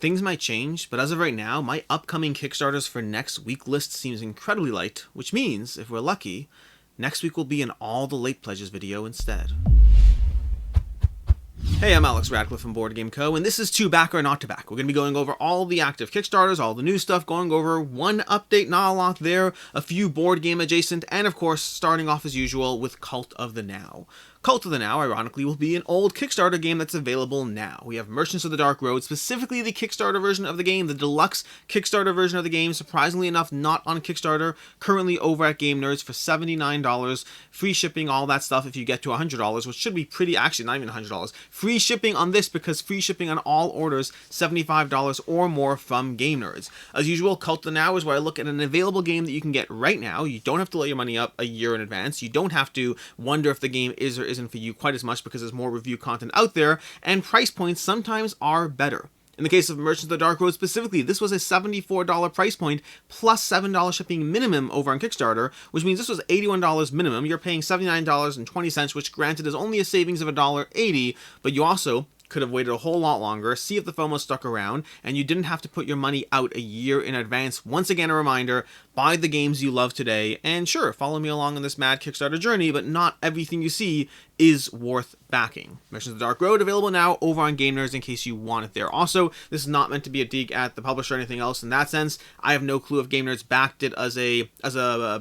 Things might change, but as of right now, my upcoming Kickstarters for next week list seems incredibly light, which means, if we're lucky, next week will be an all the late pledges video instead. Hey, I'm Alex Radcliffe from Board Game Co., and this is To Back or Not to Back. We're going to be going over all the active Kickstarters, all the new stuff, going over one update, not a lot there, a few board game adjacent, and of course, starting off as usual with Cult of the Now. Cult of the Now, ironically, will be an old Kickstarter game that's available now. We have Merchants of the Dark Road, specifically the Kickstarter version of the game, the deluxe Kickstarter version of the game, surprisingly enough, not on Kickstarter, currently over at Game Nerds for $79, free shipping, all that stuff if you get to $100, which should be pretty, actually not even $100, free shipping on this because free shipping on all orders, $75 or more from Game Nerds. As usual, Cult of the Now is where I look at an available game that you can get right now. You don't have to lay your money up a year in advance. You don't have to wonder if the game is or isn't for you quite as much because there's more review content out there, and price points sometimes are better. In the case of Merchants of the Dark Road specifically, this was a $74 price point plus $7 shipping minimum over on Kickstarter, which means this was $81 minimum. You're paying $79.20, which granted is only a savings of $1.80, but you also could have waited a whole lot longer, see if the FOMO stuck around, and you didn't have to put your money out a year in advance. Once again, a reminder, buy the games you love today, and sure, follow me along on this mad Kickstarter journey, but not everything you see is worth backing. Merchants of the Dark Road available now over on Game Nerds in case you want it there. Also, this is not meant to be a dig at the publisher or anything else in that sense. I have no clue if Game Nerds backed it as a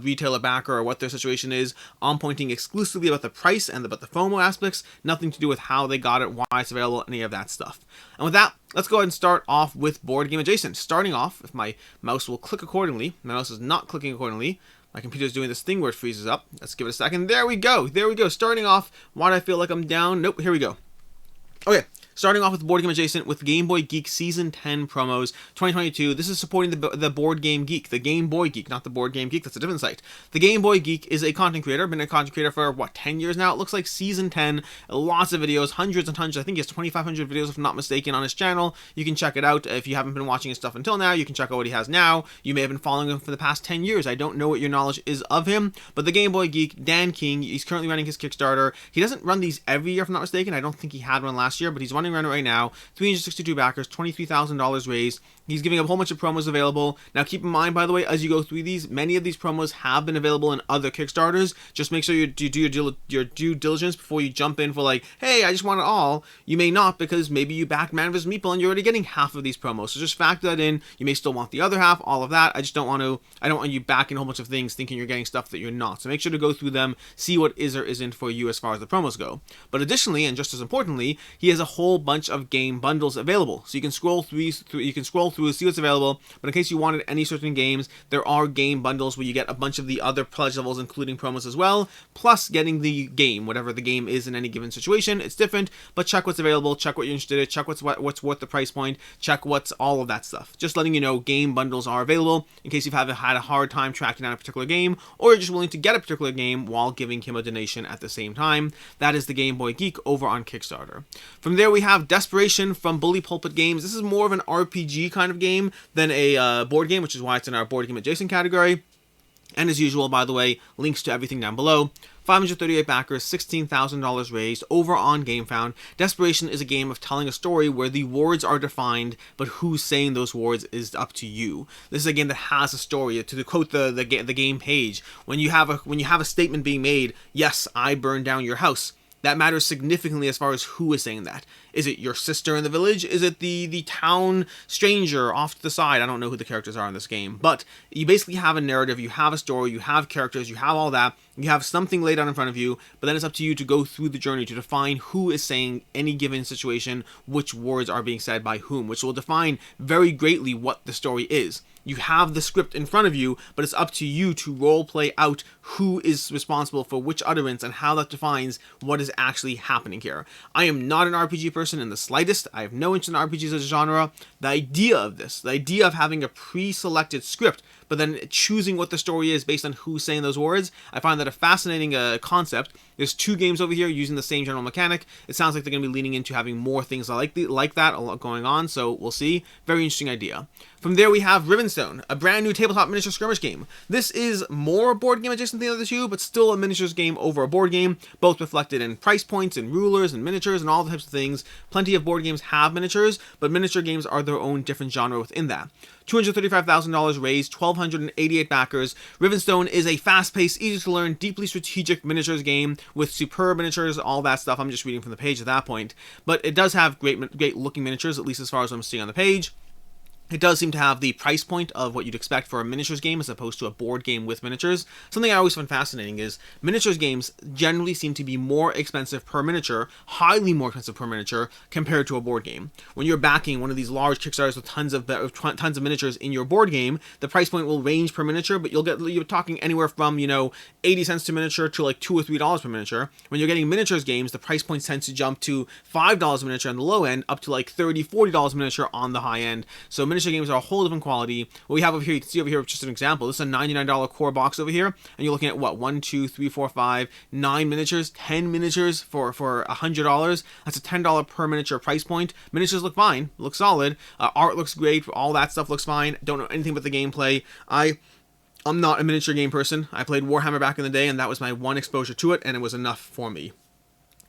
retailer backer or what their situation is. I'm pointing exclusively about the price and about the FOMO aspects, nothing to do with how they got it, why it's available, any of that stuff. And with that, let's go ahead and start off with Board Game Adjacent. Starting off, if my mouse will click accordingly, my mouse is not clicking accordingly, my computer's doing this thing where it freezes up. Let's give it a second. There we go. Starting off, why do I feel like I'm down? Nope, here we go. Okay. Starting off with Board Game Adjacent with Game Boy Geek Season 10 promos 2022. This is supporting the Board Game Geek, the Game Boy Geek, not the Board Game Geek. That's a different site. The Game Boy Geek is a content creator. Been a content creator for, 10 years now? It looks like Season 10. Lots of videos, hundreds and hundreds. I think he has 2,500 videos, if I'm not mistaken, on his channel. You can check it out. If you haven't been watching his stuff until now, you can check out what he has now. You may have been following him for the past 10 years. I don't know what your knowledge is of him, but the Game Boy Geek, Dan King, he's currently running his Kickstarter. He doesn't run these every year, if I'm not mistaken. I don't think he had one last year, but he's running around it right now. 362 backers, $23,000 raised. He's giving a whole bunch of promos available. Now keep in mind, by the way, as you go through these, many of these promos have been available in other Kickstarters. Just make sure you do your due diligence before you jump in for like, hey, I just want it all. You may not, because maybe you backed Man vs. Meeple and you're already getting half of these promos. So just factor that in. You may still want the other half, all of that. I don't want you backing a whole bunch of things thinking you're getting stuff that you're not. So make sure to go through them, see what is or isn't for you as far as the promos go. But additionally, and just as importantly, he has a whole bunch of game bundles available. So you can scroll through, see what's available. But in case you wanted any certain games, there are game bundles where you get a bunch of the other pledge levels, including promos as well, plus getting the game, whatever the game is in any given situation. It's different, but check what's available, check what you're interested in, check what's worth the price point, check what's all of that stuff. Just letting you know, game bundles are available in case you've had a hard time tracking down a particular game, or you're just willing to get a particular game while giving him a donation at the same time. That is the Game Boy Geek over on Kickstarter. From there, we have Desperation from Bully Pulpit Games. This is more of an RPG kind of game than a board game, which is why it's in our Board Game Adjacent category. And as usual, by the way, links to everything down below. 538 backers, $16,000 raised over on GameFound. Desperation is a game of telling a story where the words are defined, but who's saying those words is up to you. This is a game that has a story. To quote the game page, when you have a statement being made, yes, I burned down your house, that matters significantly as far as who is saying that. Is it your sister in the village? Is it the town stranger off to the side? I don't know who the characters are in this game, but you basically have a narrative, you have a story, you have characters, you have all that, you have something laid out in front of you, but then it's up to you to go through the journey to define who is saying any given situation, which words are being said by whom, which will define very greatly what the story is. You have the script in front of you, but it's up to you to role play out who is responsible for which utterance and how that defines what is actually happening here. I am not an RPG person in the slightest. I have no interest in RPGs as a genre. The idea of this, the idea of having a pre-selected script, but then choosing what the story is based on who's saying those words, I find that a fascinating concept. There's 2 games over here using the same general mechanic. It sounds like they're going to be leaning into having more things like that a lot going on, so we'll see. Very interesting idea. From there we have Rivenstone, a brand new tabletop miniature skirmish game. This is more board game adjacent than the other 2, but still a miniatures game over a board game, both reflected in price points and rulers and miniatures and all types of things. Plenty of board games have miniatures, but miniature games are their own different genre within that. $235,000 raised, 1,288 backers. Rivenstone is a fast-paced, easy-to-learn, deeply strategic miniatures game with superb miniatures, all that stuff. I'm just reading from the page at that point. But it does have great-looking miniatures, at least as far as I'm seeing on the page. It does seem to have the price point of what you'd expect for a miniatures game as opposed to a board game with miniatures. Something I always find fascinating is miniatures games generally seem to be more expensive per miniature, highly more expensive per miniature, compared to a board game. When you're backing one of these large Kickstarters with tons of miniatures in your board game, the price point will range per miniature, but you're talking anywhere from, 80 cents to miniature to like $2 or $3 per miniature. When you're getting miniatures games, the price point tends to jump to $5 a miniature on the low end, up to like $30, $40 a miniature on the high end. So miniature games are a whole different quality. What we have over here, you can see over here, just an example. This is a $99 core box over here, and you're looking at what, 1, 2, 3, 4, 5, 9 miniatures, 10 miniatures for $100. That's a $10 per miniature price point. Miniatures look fine, look solid. Art looks great. All that stuff looks fine. Don't know anything about the gameplay. I'm not a miniature game person. I played Warhammer back in the day, and that was my one exposure to it, and it was enough for me.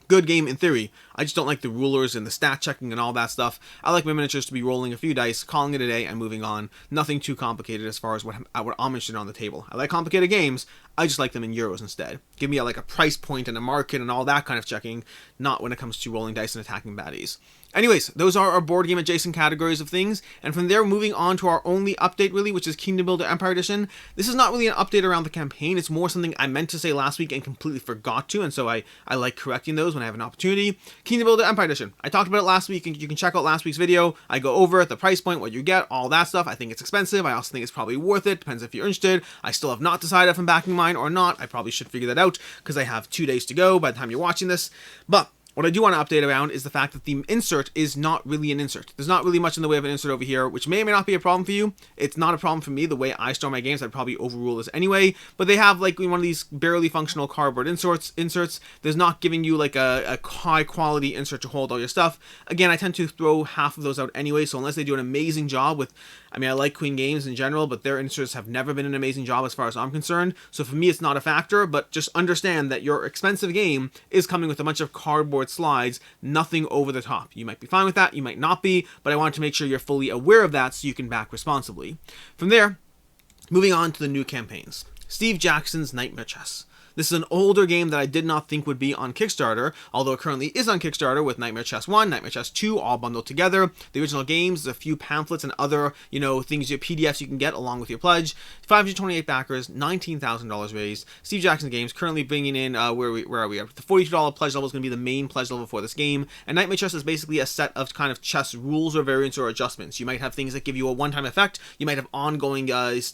Good game in theory. I just don't like the rulers and the stat checking and all that stuff. I like my miniatures to be rolling a few dice, calling it a day, and moving on. Nothing too complicated as far as what I'm interested in on the table. I like complicated games. I just like them in euros instead. Give me a price point and a market and all that kind of checking, not when it comes to rolling dice and attacking baddies. Anyways, those are our board game adjacent categories of things, and from there moving on to our only update really, which is Kingdom Builder Empire Edition. This is not really an update around the campaign, it's more something I meant to say last week and completely forgot to, and so I like correcting those when I have an opportunity. Kingdom Builder Empire Edition. I talked about it last week, and you can check out last week's video. I go over it, the price point, what you get, all that stuff. I think it's expensive. I also think it's probably worth it. Depends if you're interested. I still have not decided if I'm backing mine or not. I probably should figure that out because I have 2 days to go by the time you're watching this. But what I do want to update around is the fact that the insert is not really an insert. There's not really much in the way of an insert over here, which may or may not be a problem for you. It's not a problem for me. The way I store my games, I'd probably overrule this anyway. But they have one of these barely functional cardboard inserts. There's not giving you a high quality insert to hold all your stuff. Again, I tend to throw half of those out anyway, so unless they do an amazing job with, I like Queen Games in general, but their inserts have never been an amazing job as far as I'm concerned. So for me, it's not a factor, but just understand that your expensive game is coming with a bunch of cardboard slides, nothing over the top. You might be fine with that, you might not be, but I want to make sure you're fully aware of that so you can back responsibly. From there, moving on to the new campaigns. Steve Jackson's Knightmare Chess. This is an older game that I did not think would be on Kickstarter, although it currently is on Kickstarter with Knightmare Chess 1, Knightmare Chess 2, all bundled together. The original games, a few pamphlets and other, things, PDFs you can get along with your pledge. 528 backers, $19,000 raised. Steve Jackson Games currently bringing in, where are we? The $42 pledge level is going to be the main pledge level for this game, and Knightmare Chess is basically a set of kind of chess rules or variants or adjustments. You might have things that give you a one-time effect. You might have ongoing things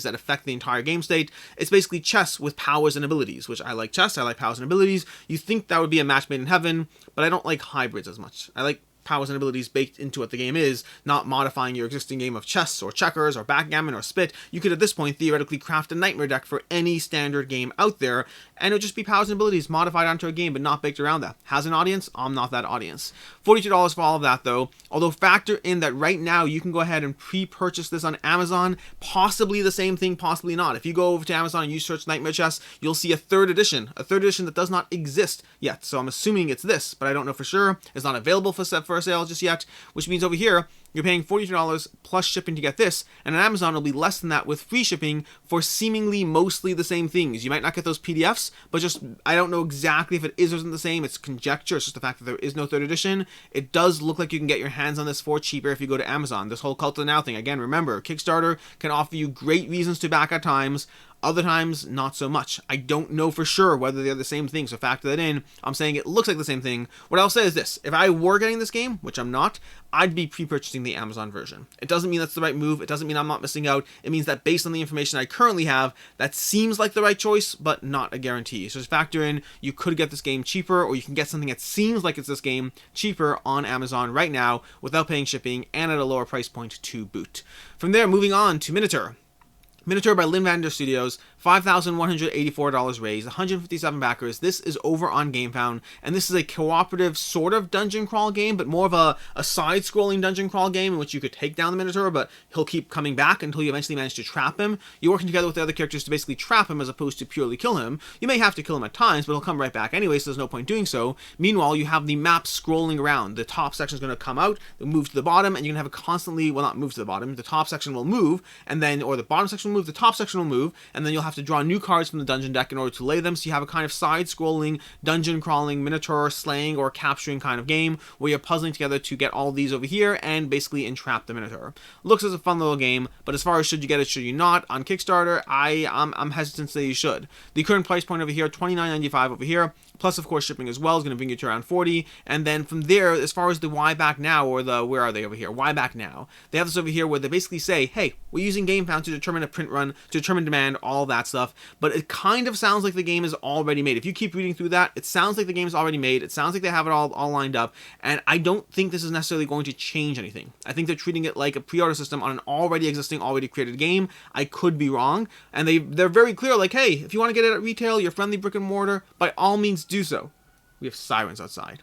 that affect the entire game state. It's basically chess with powers and abilities, which I like chess, I like powers and abilities. You think that would be a match made in heaven, but I don't like hybrids as much. I like powers and abilities baked into what the game is, not modifying your existing game of chess or checkers or backgammon or spit. You could at this point theoretically craft a nightmare deck for any standard game out there, and it would just be powers and abilities modified onto a game but not baked around that. Has an audience? I'm not that audience. $42 for all of that though, although factor in that right now you can go ahead and pre-purchase this on Amazon, possibly the same thing, possibly not. If you go over to Amazon and you search Knightmare Chess, you'll see a third edition that does not exist yet, so I'm assuming it's this, but I don't know for sure. It's not available for sale just yet, which means over here you're paying $42 plus shipping to get this, and on Amazon it'll be less than that with free shipping for seemingly mostly the same things. You might not get those PDFs, but just, I don't know exactly if it is or isn't the same. It's conjecture. It's just the fact that there is no third edition. It does look like you can get your hands on this for cheaper if you go to Amazon. This whole Cult of the Now thing, again, remember, Kickstarter can offer you great reasons to back at times. Other times, not so much. I don't know for sure whether they're the same thing, so factor that in. I'm saying it looks like the same thing. What I'll say is this. If I were getting this game, which I'm not, I'd be pre-purchasing the Amazon version. It doesn't mean that's the right move. It doesn't mean I'm not missing out. It means that based on the information I currently have, that seems like the right choice, but not a guarantee. So just factor in, you could get this game cheaper, or you can get something that seems like it's this game cheaper on Amazon right now without paying shipping and at a lower price point to boot. From there, moving on to Minotaur. Minotaur by Lynn Vander Studios, $5,184 raised, 157 backers. This is over on GameFound, and this is a cooperative sort of dungeon crawl game, but more of a side-scrolling dungeon crawl game in which you could take down the Minotaur, but he'll keep coming back until you eventually manage to trap him. You're working together with the other characters to basically trap him as opposed to purely kill him. You may have to kill him at times, but he'll come right back anyway, so there's no point doing so. Meanwhile, you have the map scrolling around. The top section is going to come out, move to the bottom, and you're going to have it constantly, well, not move to the bottom, the top section will move, and then, or the bottom section will move, the top section will move, and then you'll have to draw new cards from the dungeon deck in order to lay them, so you have a kind of side-scrolling, dungeon-crawling, Minotaur slaying or capturing kind of game, where you're puzzling together to get all these over here, and basically entrap the Minotaur. Looks as a fun little game, but as far as should you get it, should you not, on Kickstarter, I'm hesitant to say you should. The current price point over here, $29.95 over here, plus of course shipping as well is going to bring you to around $40, and then from there, as far as the why back now, or the, where are they over here, why back now, they have this over here where they basically say, hey, we're using GameFound to determine a print run, to determine demand, all that stuff, but it kind of sounds like the game is already made. If you keep reading through that, it sounds like the game is already made, it sounds like they have it all lined up, and I don't think this is necessarily going to change anything. I think they're treating it like a pre-order system on an already existing, already created game. I could be wrong, and they're very clear, like, hey, if you want to get it at retail, your friendly brick and mortar, by all means do so. We have sirens outside.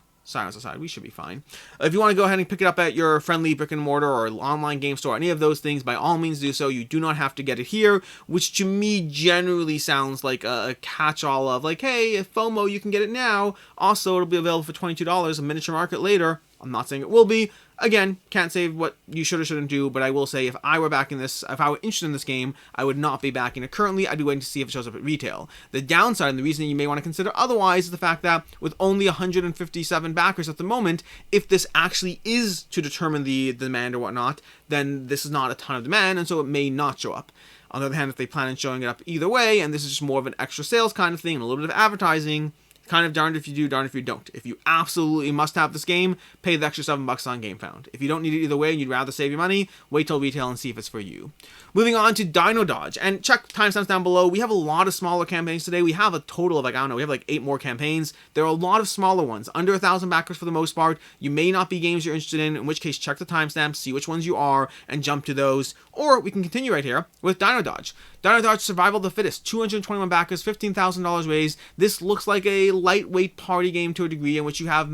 We should be fine. If you want to go ahead and pick it up at your friendly brick and mortar or online game store, any of those things, by all means do so. You do not have to get it here, which to me generally sounds like a catch-all of like, hey, if FOMO, you can get it now. Also, it'll be available for $22, a miniature market later. I'm not saying it will be. Again, can't say what you should or shouldn't do, but I will say if I were backing this, if I were interested in this game, I would not be backing it currently. I'd be waiting to see if it shows up at retail. The downside, and the reason you may want to consider otherwise, is the fact that with only 157 backers at the moment, if this actually is to determine the demand or whatnot, then this is not a ton of demand, and so it may not show up. On the other hand, if they plan on showing it up either way, and this is just more of an extra sales kind of thing, and a little bit of advertising, kind of darned if you do, darned if you don't. If you absolutely must have this game, pay the extra $7 on GameFound. If you don't need it either way and you'd rather save your money, wait till retail and see if it's for you. Moving on to Dino Dodge, and check timestamps down below. We have a lot of smaller campaigns today. We have a total of like, I don't know, we have like 8 more campaigns. There are a lot of smaller ones, under 1,000 backers for the most part. You may not be games you're interested in which case check the timestamps, see which ones you are, and jump to those. Or we can continue right here with Dino Dodge. Dino Dodge Survival of the Fittest, 221 backers, $15,000 raised. This looks like a lightweight party game to a degree in which you have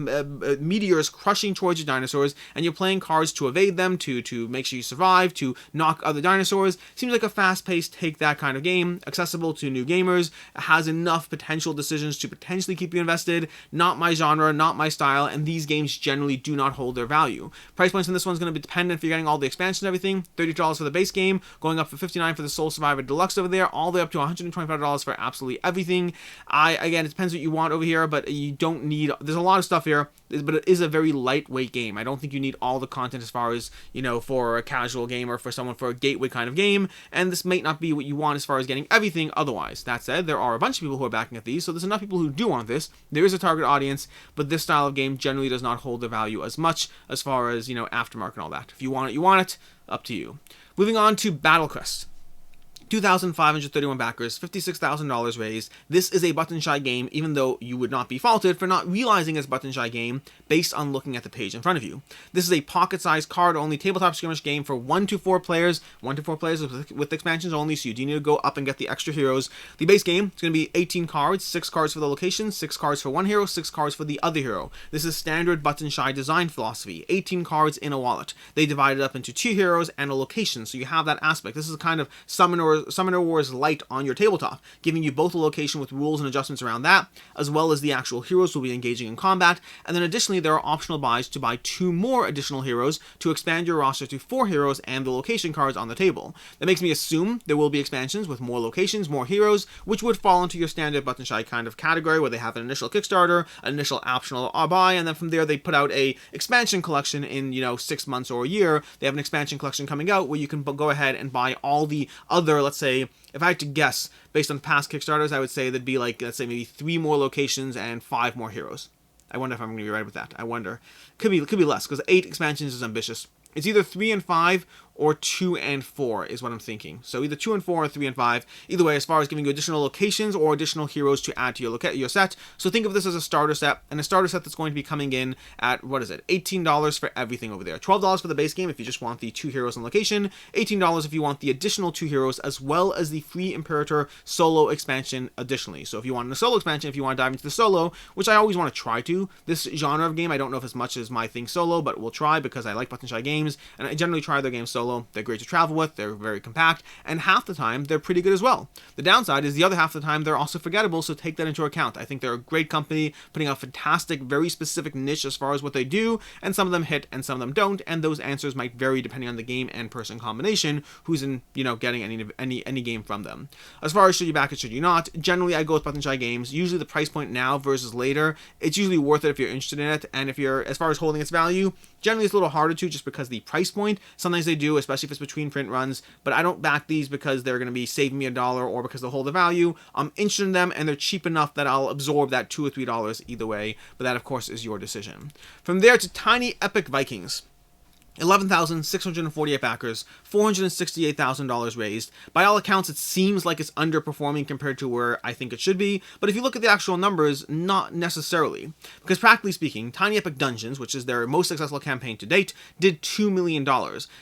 meteors crushing towards your dinosaurs, and you're playing cards to evade them, to make sure you survive, to knock other dinosaurs. Seems like a fast-paced take that kind of game, accessible to new gamers, has enough potential decisions to potentially keep you invested. Not my genre, not my style, and these games generally do not hold their value. Price points in this one's going to be dependent if you're getting all the expansions and everything. $30 for the base game, going up for $59 for the Soul Survivor Deluxe over there, all the way up to $125 for absolutely everything. Again, it depends what you want over here, but you don't need, there's a lot of stuff here, but it is a very lightweight game. I don't think you need all the content as far as, you know, for a casual game or for someone for a gateway kind of game, and this might not be what you want as far as getting everything otherwise. That said, there are a bunch of people who are backing at these, so there's enough people who do want this. There is a target audience, but this style of game generally does not hold their value as much as far as, you know, aftermarket and all that. If you want it, you want it. Up to you. Moving on to Battlecrest. 2,531 backers, $56,000 raised. This is a button-shy game, even though you would not be faulted for not realizing it's a button-shy game based on looking at the page in front of you. This is a pocket-sized card-only tabletop skirmish game for 1 to 4 players. 1 to 4 players with expansions only, so you do need to go up and get the extra heroes. The base game is going to be 18 cards, 6 cards for the location, 6 cards for one hero, 6 cards for the other hero. This is standard button-shy design philosophy. 18 cards in a wallet. They divide it up into 2 heroes and a location, so you have that aspect. This is a kind of Summoner Wars Light on your tabletop, giving you both a location with rules and adjustments around that, as well as the actual heroes who will be engaging in combat, and then additionally there are optional buys to buy 2 more additional heroes to expand your roster to 4 heroes and the location cards on the table. That makes me assume there will be expansions with more locations, more heroes, which would fall into your standard button shy kind of category where they have an initial Kickstarter, an initial optional buy, and then from there they put out a expansion collection in, 6 months or a year. They have an expansion collection coming out where you can go ahead and buy all the other, let's say, if I had to guess, based on past Kickstarters, I would say there'd be like, let's say maybe 3 more locations and 5 more heroes. I wonder if I'm going to be right with that. I wonder. Could be less, because 8 expansions is ambitious. It's either 3 and 5 or 2 and 4 is what I'm thinking. So either 2 and 4 or 3 and 5. Either way, as far as giving you additional locations or additional heroes to add to your set. So think of this as a starter set, and a starter set that's going to be coming in at, what is it, $18 for everything over there. $12 for the base game if you just want the 2 heroes on location, $18 if you want the additional 2 heroes, as well as the free Imperator solo expansion additionally. So if you want a solo expansion, if you want to dive into the solo, which I always want to try to, this genre of game, I don't know if as much as my thing solo, but we'll try because I like Button Shy Games, and I generally try their games solo. They're great to travel with, they're very compact, and half the time, they're pretty good as well. The downside is the other half of the time, they're also forgettable, so take that into account. I think they're a great company, putting out fantastic, very specific niche as far as what they do, and some of them hit and some of them don't, and those answers might vary depending on the game and person combination, who's in, getting any game from them. As far as should you back it, should you not, generally I go with Button Shy Games. Usually the price point now versus later, it's usually worth it if you're interested in it, and if you're, as far as holding its value, generally it's a little harder to, just because the price point, sometimes they do, especially if it's between print runs, but I don't back these because they're going to be saving me $1 or because they'll hold the value. I'm interested in them, and they're cheap enough that I'll absorb that $2 or $3 either way, but that of course is your decision. From there to Tiny Epic Vikings. 11,648 backers, $468,000 raised. By all accounts, it seems like it's underperforming compared to where I think it should be, but if you look at the actual numbers, not necessarily. Because practically speaking, Tiny Epic Dungeons, which is their most successful campaign to date, did $2 million.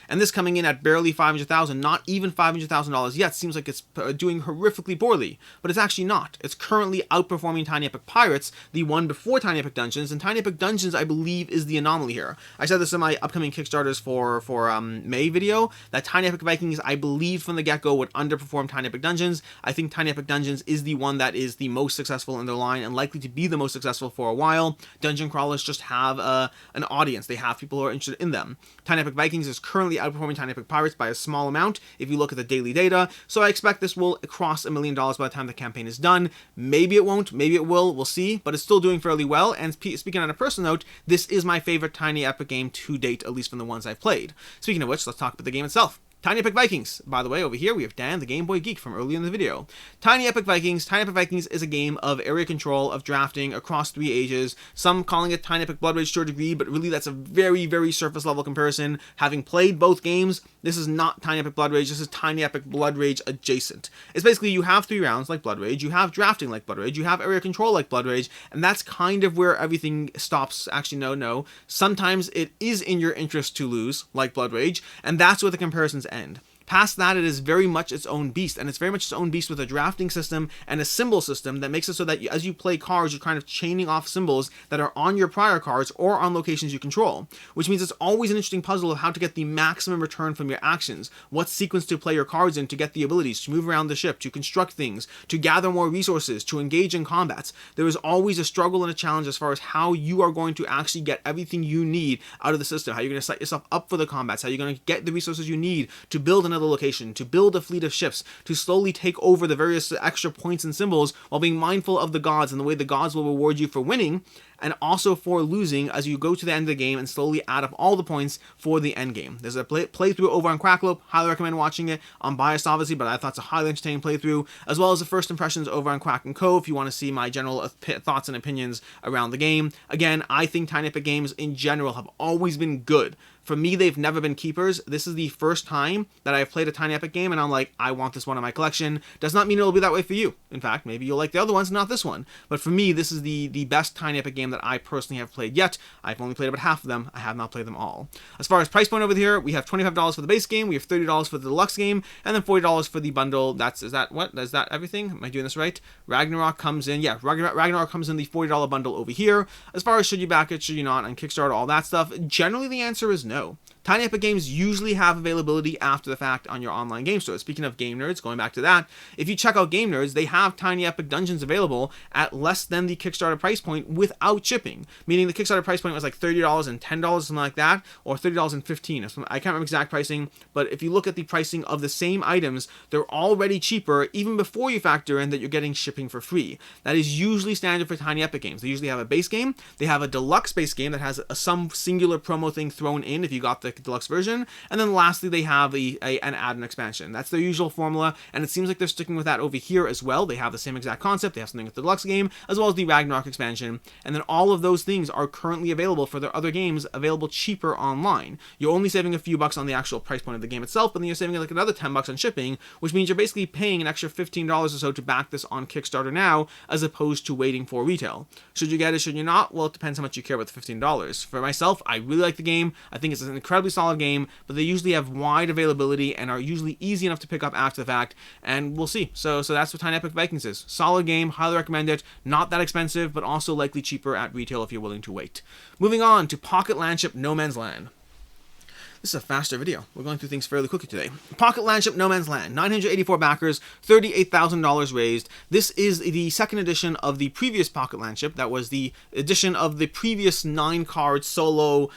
And this coming in at barely $500,000, not even $500,000 yet, seems like it's doing horrifically poorly. But it's actually not. It's currently outperforming Tiny Epic Pirates, the one before Tiny Epic Dungeons, and Tiny Epic Dungeons, I believe, is the anomaly here. I said this in my upcoming Kickstarter for May video, that Tiny Epic Vikings, I believe from the get-go, would underperform Tiny Epic Dungeons. I think Tiny Epic Dungeons is the one that is the most successful in their line and likely to be the most successful for a while. Dungeon crawlers just have an audience. They have people who are interested in them. Tiny Epic Vikings is currently outperforming Tiny Epic Pirates by a small amount if you look at the daily data, so I expect this will cross $1 million by the time the campaign is done. Maybe it won't, maybe it will, we'll see, but it's still doing fairly well, and speaking on a personal note, this is my favorite Tiny Epic game to date, at least from the ones I've played. Speaking of which, let's talk about the game itself. Tiny Epic Vikings. By the way, over here we have Dan, the Game Boy Geek from earlier in the video. Tiny Epic Vikings. Tiny Epic Vikings is a game of area control, of drafting across 3 ages. Some calling it Tiny Epic Blood Rage to a degree, but really that's a very, very surface level comparison. Having played both games, this is not Tiny Epic Blood Rage, this is Tiny Epic Blood Rage adjacent. It's basically you have 3 rounds like Blood Rage, you have drafting like Blood Rage, you have area control like Blood Rage, and that's kind of where everything stops. Actually, no. Sometimes it is in your interest to lose, like Blood Rage, and that's where the comparisons end. Past that, it is very much its own beast, and it's very much its own beast with a drafting system and a symbol system that makes it so that as you play cards, you're kind of chaining off symbols that are on your prior cards or on locations you control, which means it's always an interesting puzzle of how to get the maximum return from your actions, what sequence to play your cards in to get the abilities, to move around the ship, to construct things, to gather more resources, to engage in combats. There is always a struggle and a challenge as far as how you are going to actually get everything you need out of the system, how you're going to set yourself up for the combats, how you're going to get the resources you need to build another location, to build a fleet of ships, to slowly take over the various extra points and symbols while being mindful of the gods and the way the gods will reward you for winning, and also for losing as you go to the end of the game and slowly add up all the points for the end game. There's a playthrough over on Cracklope, highly recommend watching it. I'm biased obviously, but I thought it's a highly entertaining playthrough, as well as the first impressions over on Quack and Co if you want to see my general thoughts and opinions around the game. Again, I think Tiny Epic games in general have always been good. For me, they've never been keepers. This is the first time that I've played a Tiny Epic game and I'm like, I want this one in my collection. Does not mean it'll be that way for you. In fact, maybe you'll like the other ones, not this one. But for me, this is the best Tiny Epic game that I personally have played yet. I've only played about half of them. I have not played them all. As far as price point over here, we have $25 for the base game, we have $30 for the deluxe game, and then $40 for the bundle. Is that everything? Am I doing this right? Ragnarok comes in, yeah, Ragnarok comes in the $40 bundle over here. As far as should you back it, should you not, on Kickstarter, all that stuff, generally the answer is no. Tiny Epic games usually have availability after the fact on your online game store. Speaking of Game Nerds, going back to that, if you check out Game Nerds, they have Tiny Epic Dungeons available at less than the Kickstarter price point without shipping. Meaning the Kickstarter price point was like $30 and $10, something like that, or $30 and $15. I can't remember exact pricing, but if you look at the pricing of the same items, they're already cheaper even before you factor in that you're getting shipping for free. That is usually standard for Tiny Epic games. They usually have a base game, they have a deluxe base game that has some singular promo thing thrown in if you got the the deluxe version. And then lastly, they have an add-on expansion. That's their usual formula, and it seems like they're sticking with that over here as well. They have the same exact concept. They have something with the deluxe game, as well as the Ragnarok expansion. And then all of those things are currently available for their other games, available cheaper online. You're only saving a few bucks on the actual price point of the game itself, but then you're saving like another 10 bucks on shipping, which means you're basically paying an extra $15 or so to back this on Kickstarter now, as opposed to waiting for retail. Should you get it, should you not? Well, it depends how much you care about the $15. For myself, I really like the game. I think it's an incredibly solid game, but they usually have wide availability and are usually easy enough to pick up after the fact, and we'll see. So that's what Tiny Epic Vikings is. Solid game, highly recommend it. Not that expensive, but also likely cheaper at retail if you're willing to wait. Moving on to Pocket Landship No Man's Land. This is a faster video. We're going through things fairly quickly today. Pocket Landship No Man's Land. 984 backers, $38,000 raised. This is the second edition of the previous Pocket Landship. That was the edition of the previous 9-card solo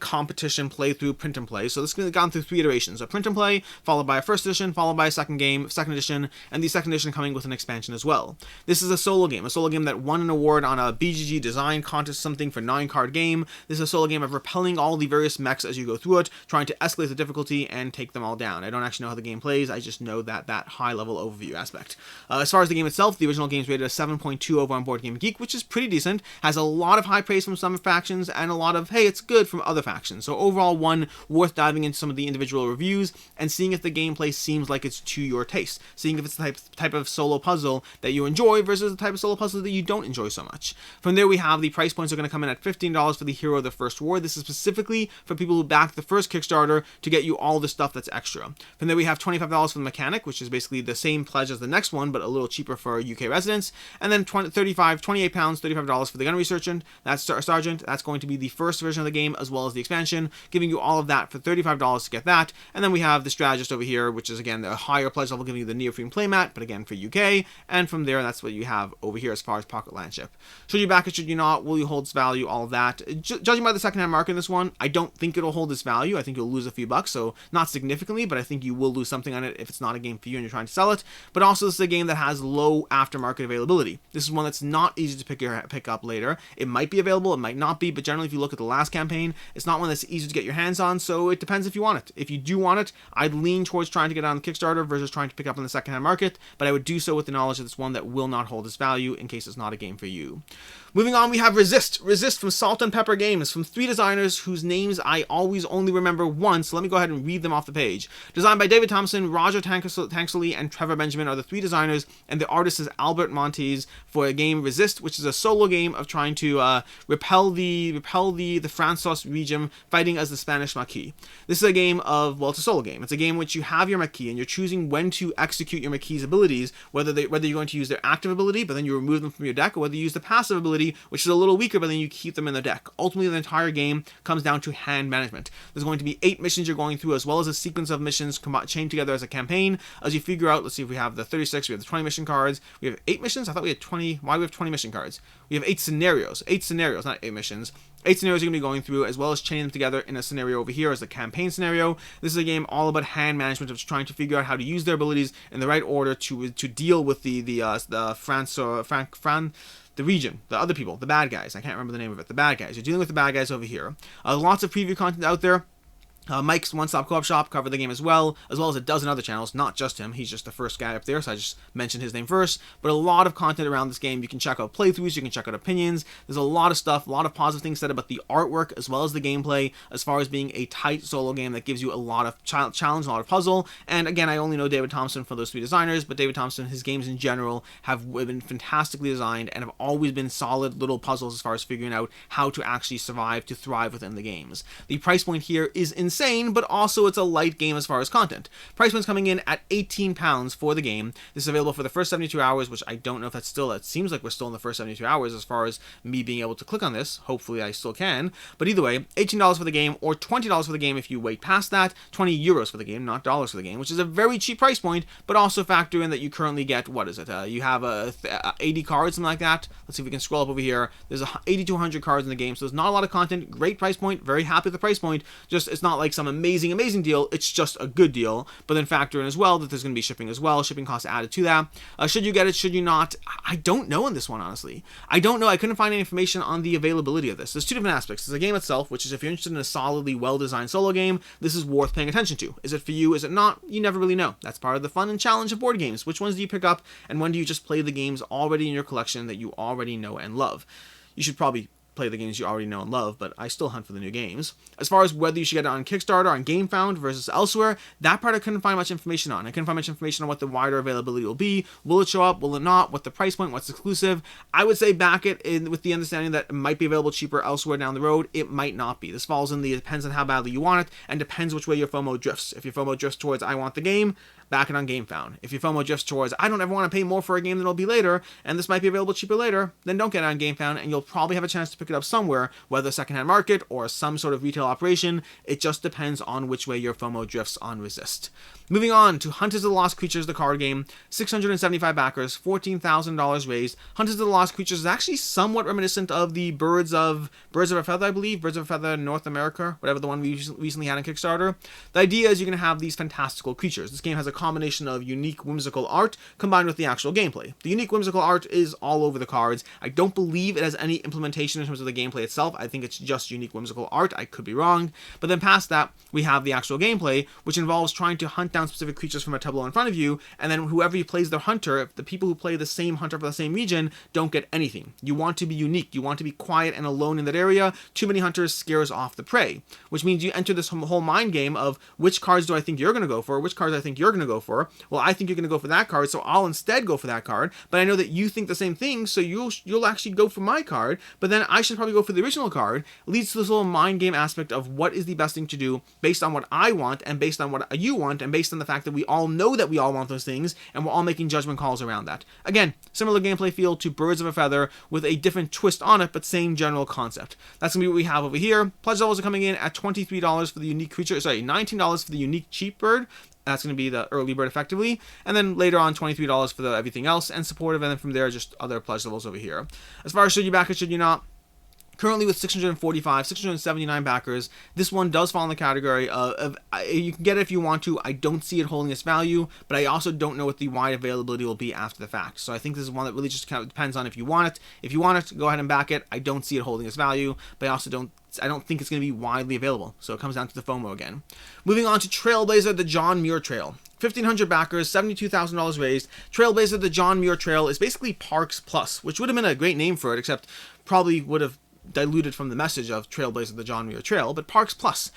competition playthrough print and play. So this has gone through 3 iterations. A print and play, followed by a first edition, followed by a second edition, and the second edition coming with an expansion as well. This is a solo game that won an award on a BGG design contest something for 9-card game. This is a solo game of repelling all the various mechs as you go through it, trying to escalate the difficulty and take them all down. I don't actually know how the game plays, I just know that high-level overview aspect. As far as the game itself, the original game's rated a 7.2 over on Board Geek, which is pretty decent, has a lot of high praise from some factions, and a lot of, hey, it's good from other factions. So overall, one worth diving into some of the individual reviews, and seeing if the gameplay seems like it's to your taste. Seeing if it's the type of solo puzzle that you enjoy versus the type of solo puzzle that you don't enjoy so much. From there, we have the price points are going to come in at $15 for the Hero of the First War. This is specifically for people who backed the first Kickstarter to get you all the stuff that's extra. From there we have $25 for the Mechanic, which is basically the same pledge as the next one, but a little cheaper for UK residents. And then $35 for the Gunnery Sergeant. That's going to be the first version of the game as well as the expansion, giving you all of that for $35 to get that. And then we have the Strategist over here, which is again the higher pledge level, giving you the Neophene playmat, but again for UK. And from there, that's what you have over here as far as Pocket Landship. Should you back it, should you not? Will you hold its value? All of that. Judging by the secondhand market in this one, I don't think it'll hold its value. I think you'll lose a few bucks, so not significantly, but I think you will lose something on it if it's not a game for you and you're trying to sell it. But also, this is a game that has low aftermarket availability. This is one that's not easy to pick up later. It might be available, it might not be, but generally if you look at the last campaign, it's not one that's easy to get your hands on, so it depends if you want it. If you do want it, I'd lean towards trying to get it on the Kickstarter versus trying to pick up on the secondhand market, but I would do so with the knowledge that it's one that will not hold its value in case it's not a game for you. Moving on, we have Resist. Resist from Salt and Pepper Games, from 3 designers whose names I always only remember once, so let me go ahead and read them off the page. Designed by David Thompson, Roger Tanksley, and Trevor Benjamin are the 3 designers, and the artist is Albert Montes for a game Resist, which is a solo game of trying to repel the Francois region, fighting as the Spanish Maquis. This is a game of, well, it's a solo game. It's a game in which you have your Maquis, and you're choosing when to execute your Maquis' abilities, whether you're going to use their active ability, but then you remove them from your deck, or whether you use the passive ability, which is a little weaker, but then you keep them in the deck. Ultimately, the entire game comes down to hand management. There's going to be 8 missions you're going through, as well as a sequence of missions chained together as a campaign. As you figure out, let's see if we have the 36, we have the 20 mission cards. We have 8 missions? I thought we had 20. Why do we have 20 mission cards? We have 8 scenarios. 8 scenarios, not 8 missions. 8 scenarios you're going to be going through, as well as chaining them together in a scenario over here as the campaign scenario. This is a game all about hand management, of trying to figure out how to use their abilities in the right order to deal with the region, the other people, the bad guys. I can't remember the name of it. The bad guys. You're dealing with the bad guys over here. Lots of preview content out there. Mike's One Stop Co-op Shop covered the game as well as a dozen other channels, not just him. He's just the first guy up there, so I just mentioned his name first. But a lot of content around this game. You can check out playthroughs, you can check out opinions. There's a lot of stuff, a lot of positive things said about the artwork as well as the gameplay, as far as being a tight solo game that gives you a lot of challenge, a lot of puzzle. And again, I only know David Thompson for those 3 designers, but David Thompson, his games in general have been fantastically designed and have always been solid little puzzles as far as figuring out how to actually survive, to thrive within the games. The price point here is insane, but also it's a light game as far as content. Price point's coming in at £18 for the game. This is available for the first 72 hours, which I don't know if that's still, it seems like we're still in the first 72 hours as far as me being able to click on this. Hopefully I still can. But either way, $18 for the game, or $20 for the game if you wait past that. €20 for the game, not dollars for the game, which is a very cheap price point, but also factor in that you currently get, what is it? You have 80 cards, something like that. Let's see if we can scroll up over here. There's 80 to 100 cards in the game, so there's not a lot of content. Great price point. Very happy with the price point. Just, it's not like some amazing deal, it's just a good deal. But then factor in as well that there's going to be shipping as well, shipping costs added to that. Should you get it, should you not? I don't know on this one, honestly. I don't know. I couldn't find any information on the availability of this. There's two different aspects. There's the game itself, which is if you're interested in a solidly well-designed solo game, this is worth paying attention to. Is it for you? Is it not? You never really know. That's part of the fun and challenge of board games. Which ones do you pick up, and when do you just play the games already in your collection that you already know and love? You should probably play the games you already know and love, but I still hunt for the new games. As far as whether you should get it on Kickstarter, on GameFound versus elsewhere, that part I couldn't find much information on. I couldn't find much information on what the wider availability will be. Will it show up? Will it not? What the price point? What's exclusive? I would say back it in with the understanding that it might be available cheaper elsewhere down the road. It might not be. This falls in the depends on how badly you want it, and depends which way your FOMO drifts. If your FOMO drifts towards I want the game, back it on GameFound. If your FOMO drifts towards I don't ever want to pay more for a game than it'll be later, and this might be available cheaper later, then don't get it on GameFound, and you'll probably have a chance to pick it up somewhere, whether secondhand market or some sort of retail operation. It just depends on which way your FOMO drifts on Resist. Moving on to Hunters of the Lost Creatures, the card game. 675 backers, $14,000 raised. Hunters of the Lost Creatures is actually somewhat reminiscent of the Birds of a Feather, I believe. Birds of a Feather North America, whatever the one we recently had on Kickstarter. The idea is you're going to have these fantastical creatures. This game has a combination of unique whimsical art combined with the actual gameplay. The unique whimsical art is all over the cards. I don't believe it has any implementation in terms of the gameplay itself. I think it's just unique whimsical art. I could be wrong. But then past that, we have the actual gameplay, which involves trying to hunt down specific creatures from a tableau in front of you, and then whoever plays their hunter, if the people who play the same hunter for the same region don't get anything. You want to be unique. You want to be quiet and alone in that area. Too many hunters scares off the prey, which means you enter this whole mind game of which cards do I think you're going to go for, which cards I think you're going to go for. Well, I think you're going to go for that card, so I'll instead go for that card, but I know that you think the same thing, so you'll actually go for my card, but then I should probably go for the original card. It leads to this little mind game aspect of what is the best thing to do based on what I want, and based on what you want, and based on the fact that we all know that we all want those things, and we're all making judgment calls around that. Again, similar gameplay feel to Birds of a Feather with a different twist on it, but same general concept. That's going to be what we have over here. Pledge levels are coming in at $23 for the unique creature, sorry, $19 for the unique cheap bird. That's going to be the early bird effectively, and then later on $23 for the everything else and supportive, and then from there just other pledge levels over here. As far as should you back it, should you not? Currently with 679 backers, this one does fall in the category of you can get it if you want to. I don't see it holding its value, but I also don't know what the wide availability will be after the fact. So I think this is one that really just kind of depends on if you want it. If you want it, go ahead and back it. I don't see it holding its value, but I don't think it's going to be widely available. So it comes down to the FOMO again. Moving on to Trailblazer, the John Muir Trail. 1,500 backers, $72,000 raised. Trailblazer, the John Muir Trail is basically Parks Plus, which would have been a great name for it, except probably would have diluted from the message of Trailblazer, the John Muir Trail, but Parks Plus,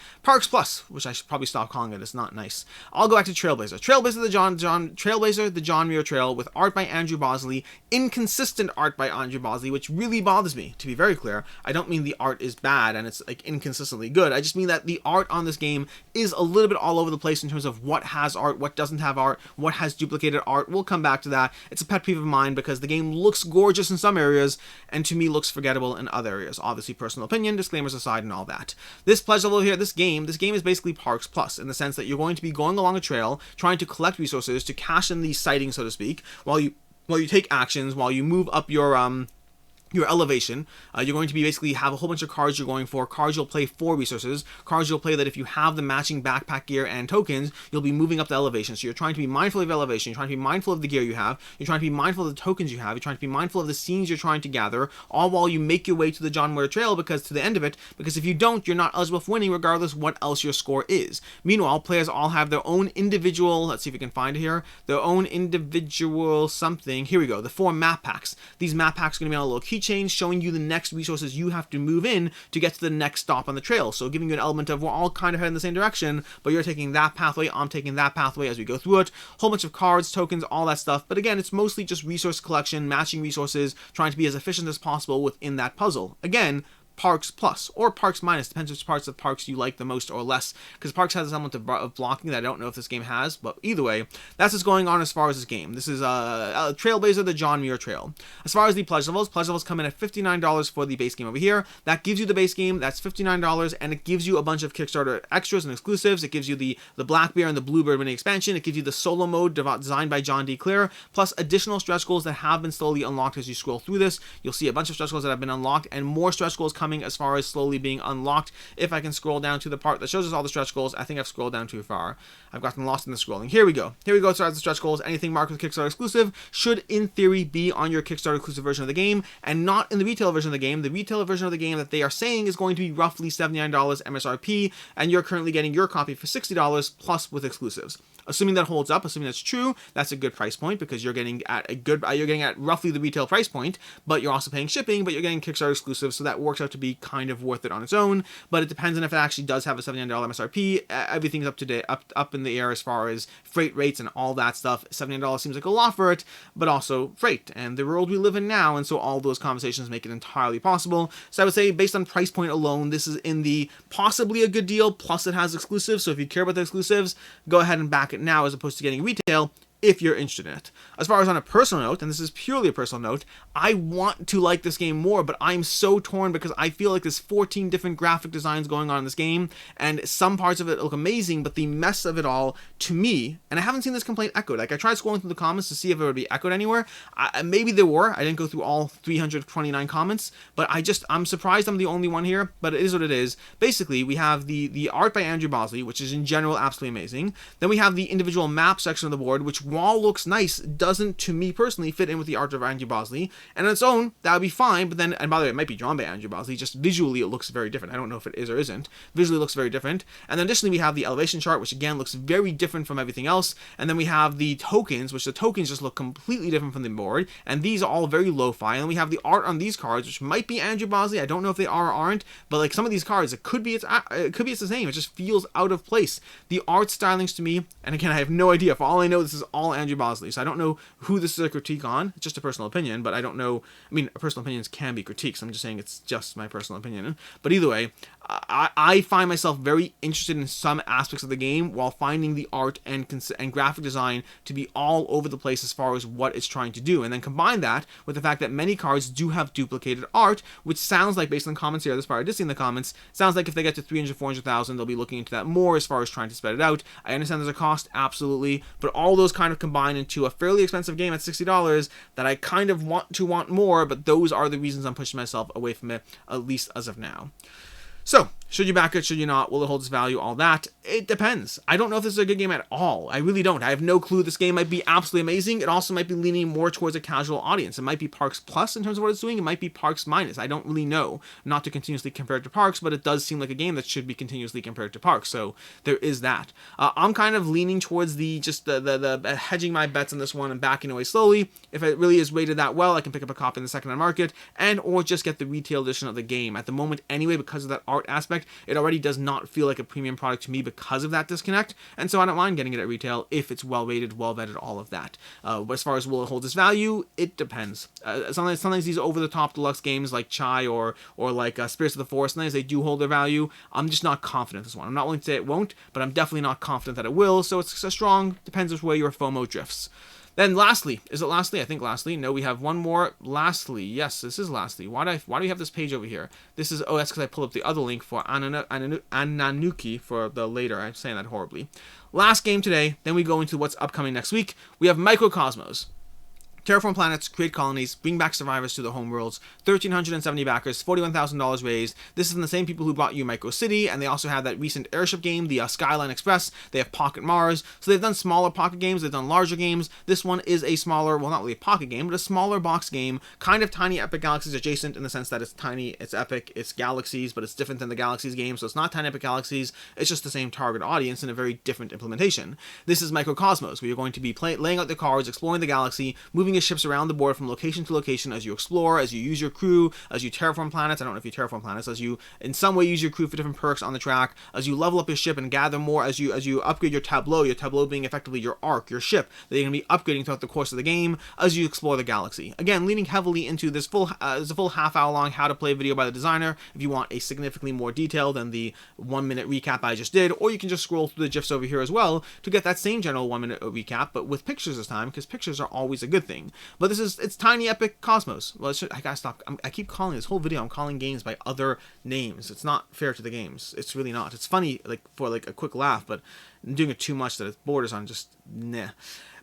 which I should probably stop calling it. It's not nice. I'll go back to Trailblazer. Trailblazer, the John Muir Trail, with art by Andrew Bosley, inconsistent art by Andrew Bosley, which really bothers me. To be very clear, I don't mean the art is bad and it's like inconsistently good. I just mean that the art on this game is a little bit all over the place in terms of what has art, what doesn't have art, what has duplicated art. We'll come back to that. It's a pet peeve of mine because the game looks gorgeous in some areas and to me looks forgettable in other areas. Obviously, personal opinion, disclaimers aside, and all that. This pledge level here, this game is basically Parks Plus in the sense that you're going to be going along a trail, trying to collect resources to cash in these sightings, so to speak, while you take actions, while you move up your elevation. You're going to be basically have a whole bunch of cards you're going for. Cards you'll play for resources. Cards you'll play that if you have the matching backpack gear and tokens, you'll be moving up the elevation. So you're trying to be mindful of elevation. You're trying to be mindful of the gear you have. You're trying to be mindful of the tokens you have. You're trying to be mindful of the scenes you're trying to gather, all while you make your way to the John Muir Trail because if you don't, you're not eligible for winning regardless what else your score is. Meanwhile, players all have their own individual, let's see if we can find it here, their own individual something. Here we go, the 4 map packs. These map packs are going to be on a little keychain showing you the next resources you have to move in to get to the next stop on the trail. So giving you an element of we're all kind of heading in the same direction, but you're taking that pathway, I'm taking that pathway as we go through it. Whole bunch of cards, tokens, all that stuff. But again, it's mostly just resource collection, matching resources, trying to be as efficient as possible within that puzzle. Again, Parks Plus or Parks Minus, depends which parts of Parks you like the most or less, because Parks has this element of blocking that I don't know if this game has, but either way, that's what's going on as far as this game. This is Trailblazer, the John Muir Trail. As far as the pledge levels come in at $59 for the base game over here. That gives you the base game, that's $59, and it gives you a bunch of Kickstarter extras and exclusives. It gives you the Black Bear and the Bluebird mini expansion. It gives you the solo mode designed by John D. Clear, plus additional stretch goals that have been slowly unlocked as you scroll through this. You'll see a bunch of stretch goals that have been unlocked, and more stretch goals coming coming as far as slowly being unlocked. If I can scroll down to the part that shows us all the stretch goals, I think I've scrolled down too far. I've gotten lost in the scrolling. Here we go. Here we go. So as the stretch goals, anything marked with Kickstarter exclusive should, in theory, be on your Kickstarter exclusive version of the game, and not in the retail version of the game. The retail version of the game that they are saying is going to be roughly $79 MSRP, and you're currently getting your copy for $60 plus with exclusives. Assuming that holds up, assuming that's true, that's a good price point, because you're getting at roughly the retail price point, but you're also paying shipping, but you're getting Kickstarter exclusive, so that works out to be kind of worth it on its own. But it depends on if it actually does have a $79 MSRP. Everything's up to date, up in the air as far as freight rates and all that stuff. $79 seems like a lot for it, but also freight and the world we live in now, and so all those conversations make it entirely possible. So I would say, based on price point alone, this is in the possibly a good deal, plus it has exclusives, so if you care about the exclusives, go ahead and back it now as opposed to getting retail if you're interested in it. As far as on a personal note, and this is purely a personal note, I want to like this game more, but I'm so torn because I feel like there's 14 different graphic designs going on in this game, and some parts of it look amazing, but the mess of it all, to me, and I haven't seen this complaint echoed. Like, I tried scrolling through the comments to see if it would be echoed anywhere. Maybe there were. I didn't go through all 329 comments, but I'm surprised I'm the only one here, but it is what it is. Basically, we have the art by Andrew Bosley, which is in general absolutely amazing. Then we have the individual map section of the board, which, while looks nice, doesn't, to me personally, fit in with the art of Andrew Bosley. And on its own, that would be fine, but then, and by the way, it might be drawn by Andrew Bosley, just visually it looks very different. I don't know if it is or isn't. Visually it looks very different. And then additionally, we have the elevation chart, which again looks very different from everything else. And then we have the tokens, which the tokens just look completely different from the board. And these are all very lo-fi. And we have the art on these cards, which might be Andrew Bosley. I don't know if they are or aren't, but like some of these cards, it could be it's the same. It just feels out of place. The art stylings to me, and again, I have no idea. For all I know, this is all Andrew Bosley, so I don't know who this is a critique on. It's just a personal opinion, but I don't know. I mean, personal opinions can be critiques. I'm just saying it's just my personal opinion. But either way, I find myself very interested in some aspects of the game, while finding the art and graphic design to be all over the place as far as what it's trying to do. And then combine that with the fact that many cards do have duplicated art, which sounds like, based on comments here, this part I did see in the comments, sounds like if they get to 300, 400,000, they'll be looking into that more as far as trying to spread it out. I understand there's a cost, absolutely, but all those kind of combine into a fairly expensive game at $60 that I kind of want more, but those are the reasons I'm pushing myself away from it, at least as of now. So, should you back it? Should you not? Will it hold its value? All that. It depends. I don't know if this is a good game at all. I really don't. I have no clue. This game might be absolutely amazing. It also might be leaning more towards a casual audience. It might be Parks Plus in terms of what it's doing. It might be Parks Minus. I don't really know. Not to continuously compare it to Parks, but it does seem like a game that should be continuously compared to Parks. So there is that. I'm kind of leaning towards the hedging my bets on this one and backing away slowly. If it really is rated that well, I can pick up a copy in the second-hand market or just get the retail edition of the game. At the moment, anyway, because of that art aspect, it already does not feel like a premium product to me because of that disconnect, and so I don't mind getting it at retail if it's well rated, well vetted, all of that. But as far as will it hold its value, it depends. Sometimes these over-the-top deluxe games like Chai or like Spirits of the Forest, sometimes they do hold their value. I'm just not confident in this one. I'm not willing to say it won't, but I'm definitely not confident that it will, so it's a strong, depends which way your FOMO drifts. Then lastly, is it lastly? I think lastly. No, we have one more. Lastly, yes, this is lastly. Why do we have this page over here? This is, that's because I pulled up the other link for Ananuki for the later. I'm saying that horribly. Last game today, then we go into what's upcoming next week. We have Microcosmos. Terraform planets, create colonies, bring back survivors to their homeworlds, 1,370 backers, $41,000 raised. This is from the same people who brought you Micro City, and they also have that recent airship game, the Skyline Express. They have Pocket Mars. So they've done smaller pocket games, they've done larger games. This one is a smaller, well, not really a pocket game, but a smaller box game, kind of Tiny Epic Galaxies adjacent in the sense that it's tiny, it's epic, it's Galaxies, but it's different than the Galaxies game, so it's not Tiny Epic Galaxies, it's just the same target audience in a very different implementation. This is Microcosmos, where you're going to be laying out the cards, exploring the galaxy, moving your ships around the board from location to location as you explore, as you use your crew, as you terraform planets. I don't know if you terraform planets, as you in some way use your crew for different perks on the track, as you level up your ship and gather more, as you upgrade your tableau being effectively your arc, your ship that you're going to be upgrading throughout the course of the game as you explore the galaxy. Again, leaning heavily into this there's a full half-hour long how to play video by the designer if you want a significantly more detail than the 1-minute recap I just did, or you can just scroll through the GIFs over here as well to get that same general 1-minute recap, but with pictures this time, because pictures are always a good thing. But it's Tiny Epic Cosmos. Well, I gotta stop. I keep calling this whole video, I'm calling games by other names. It's not fair to the games. It's really not. It's funny, like, for like a quick laugh, but I'm doing it too much that it borders on just nah.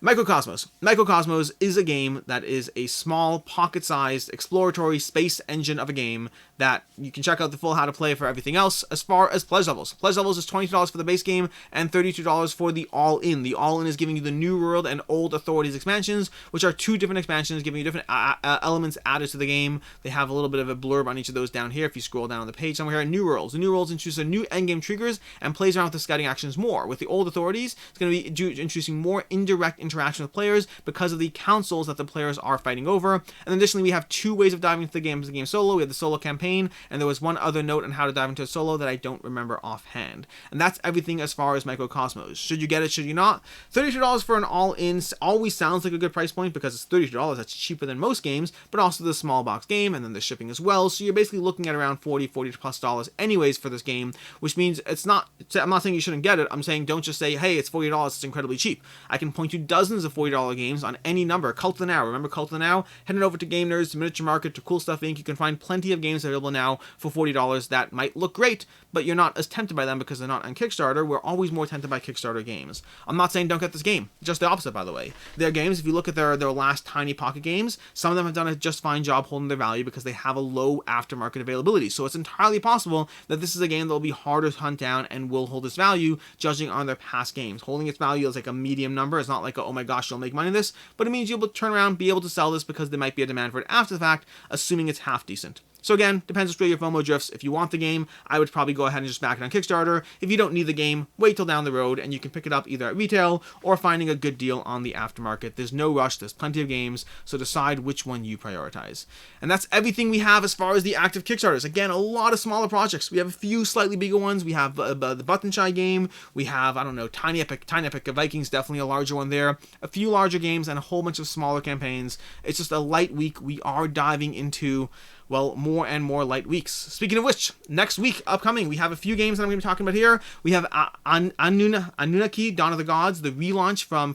Microcosmos. Microcosmos is a game that is a small, pocket-sized, exploratory space engine of a game that you can check out the full how to play for everything else. As far as pledge levels, pledge levels is $20 for the base game and $32 for the all-in. The all-in is giving you the New World and Old Authorities expansions, which are two different expansions giving you different elements added to the game. They have a little bit of a blurb on each of those down here if you scroll down on the page somewhere. New Worlds. The New Worlds introduce a new endgame triggers and plays around with the scouting actions more. With the Old Authorities, it's going to be introducing more indirect interaction with players because of the councils that the players are fighting over. And additionally, we have two ways of diving into the game. The game solo, we have the solo campaign, and there was one other note on how to dive into a solo that I don't remember offhand. And that's everything as far as Microcosmos. Should you get it, should you not? $32 for an all-in always sounds like a good price point because it's $32. That's cheaper than most games, but also the small box game and then the shipping as well. So you're basically looking at around $40 plus dollars anyways for this game, which means it's not, I'm not saying you shouldn't get it. I'm saying don't just say, hey, it's $40, it's incredibly cheap. I can point to dozens of $40 games on any number. Cult of the Now. Remember Cult of the Now? Heading over to Game Nerds, to Miniature Market, to Cool Stuff Inc. You can find plenty of games available now for $40 that might look great, but you're not as tempted by them because they're not on Kickstarter. We're always more tempted by Kickstarter games. I'm not saying don't get this game. Just the opposite, by the way. Their games, if you look at their last Tiny Pocket games, some of them have done a just fine job holding their value because they have a low aftermarket availability. So it's entirely possible that this is a game that will be harder to hunt down and will hold its value, judging on their past games. Holding its value is like a medium number. It's not like, oh my gosh, you'll make money in this, but it means you'll be able to turn around, be able to sell this because there might be a demand for it after the fact, assuming it's half decent. So again, depends which way your FOMO drifts. If you want the game, I would probably go ahead and just back it on Kickstarter. If you don't need the game, wait till down the road and you can pick it up either at retail or finding a good deal on the aftermarket. There's no rush, there's plenty of games, so decide which one you prioritize. And that's everything we have as far as the active Kickstarters. Again, a lot of smaller projects. We have a few slightly bigger ones. We have the Button Shy game. We have, I don't know, Tiny Epic Vikings, definitely a larger one there. A few larger games and a whole bunch of smaller campaigns. It's just a light week. We are diving into, well, more and more light weeks. Speaking of which, next week, upcoming, we have a few games that I'm going to be talking about here. We have Anunnaki, Dawn of the Gods, the relaunch from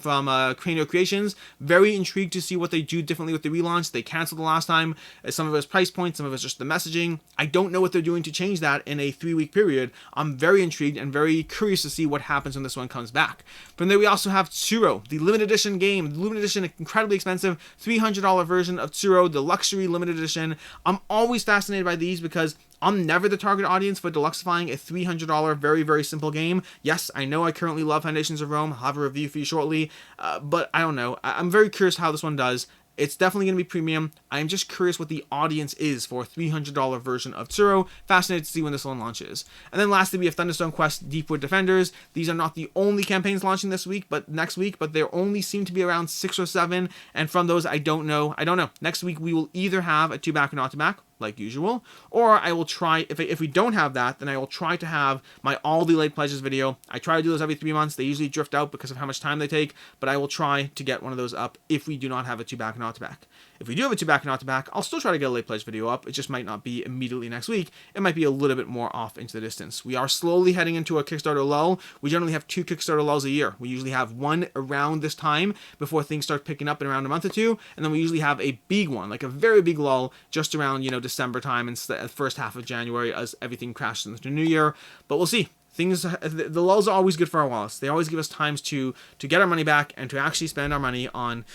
Cranial Creations. Very intrigued to see what they do differently with the relaunch. They canceled the last time. Some of it was price points, some of it was just the messaging. I don't know what they're doing to change that in a 3-week period. I'm very intrigued and very curious to see what happens when this one comes back. From there, we also have Tsuro, the limited edition game. The limited edition, incredibly expensive, $300 version of Tsuro, the luxury limited edition. I'm always fascinated by these because I'm never the target audience for deluxifying a $300 very, very simple game. Yes, I know I currently love Foundations of Rome. I'll have a review for you shortly, but I don't know. I'm very curious how this one does. It's definitely going to be premium. I'm just curious what the audience is for a $300 version of Tsuro. Fascinated to see when this one launches. And then lastly, we have Thunderstone Quest Deepwood Defenders. These are not the only campaigns launching this week, but next week, but there only seem to be around 6 or 7. And from those, I don't know. Next week, we will either have a 2-back or not to back, like usual, or I will try, if we don't have that, then I will try to have my all the late pledges video. I try to do those every 3 months. They usually drift out because of how much time they take, but I will try to get one of those up if we do not have a 2-back or not to back. If we do have a 2-back or not to back, I'll still try to get a late pledge video up. It just might not be immediately next week. It might be a little bit more off into the distance. We are slowly heading into a Kickstarter lull. We generally have 2 Kickstarter lulls a year. We usually have one around this time before things start picking up in around a month or 2, and then we usually have a big one, like a very big lull, just around, December time and the first half of January as everything crashes into the new year. But we'll see. The lulls are always good for our wallets. They always give us times to get our money back and to actually spend our money on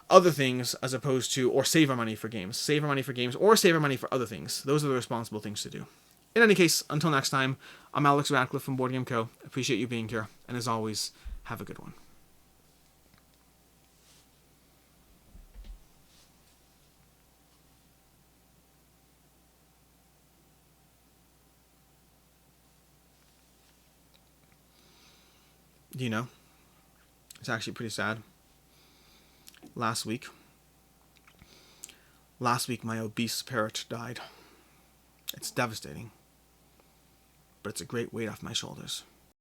other things as opposed to, or save our money for games. Save our money for games or save our money for other things. Those are the responsible things to do. In any case, until next time, I'm Alex Radcliffe from Board Game Co. Appreciate you being here, and as always, have a good one. Do you know? It's actually pretty sad. Last week, my obese parrot died. It's devastating, but it's a great weight off my shoulders.